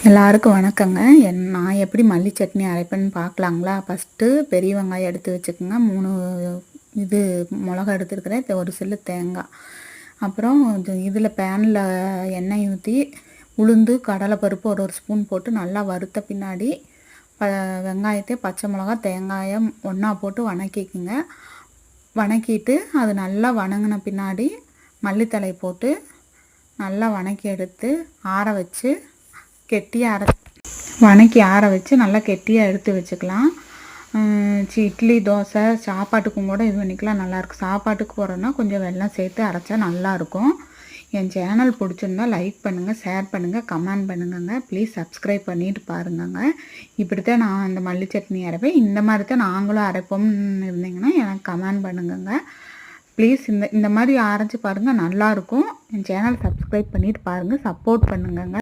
எல்லாருக்கும் வணக்கங்க. நான் எப்படி மல்லி சட்னி அரைப்பேன்னு பார்க்கலாங்களா? ஃபஸ்ட்டு பெரிய வெங்காயம் எடுத்து வச்சுக்கோங்க. 3 இது மிளகா எடுத்துருக்கிறேன். ஒரு சில்லு தேங்காய். அப்புறம் இதில் பேனில் எண்ணெய் ஊற்றி உளுந்து கடலைப்பருப்பு ஒரு ஸ்பூன் போட்டு நல்லா வறுத்த பின்னாடி வெங்காயத்தை பச்சை மிளகா தேங்காயம் ஒன்றா போட்டு வணக்கிக்குங்க. வணக்கிட்டு அது நல்லா வணங்கின பின்னாடி மல்லித்தழை போட்டு நல்லா வணக்கி எடுத்து ஆற வச்சு கெட்டியாக வணக்கி ஆற வச்சு நல்லா கெட்டியாக எடுத்து வச்சுக்கலாம். இட்லி தோசை சாப்பாட்டுக்கும் கூட இது பண்ணிக்கலாம், நல்லாயிருக்கும். சாப்பாட்டுக்கு போகிறோன்னா கொஞ்சம் வெல்லம் சேர்த்து அரைச்சா நல்லாயிருக்கும். என் சேனல் பிடிச்சிருந்தா லைக் பண்ணுங்கள், ஷேர் பண்ணுங்கள், கமெண்ட் பண்ணுங்கங்க. ப்ளீஸ் சப்ஸ்கிரைப் பண்ணிட்டு பாருங்கங்க. இப்படி தான் நான் அந்த மல்லி சட்னி அரைப்பேன். இந்த மாதிரி தான் நாங்களும் அரைப்போம்னு இருந்தீங்கன்னா எனக்கு கமெண்ட் பண்ணுங்கங்க. ப்ளீஸ் இந்த மாதிரி அரைச்சி பாருங்கள், நல்லாயிருக்கும். என் சேனல் சப்ஸ்கிரைப் பண்ணிட்டு பாருங்கள், சப்போர்ட் பண்ணுங்கங்க.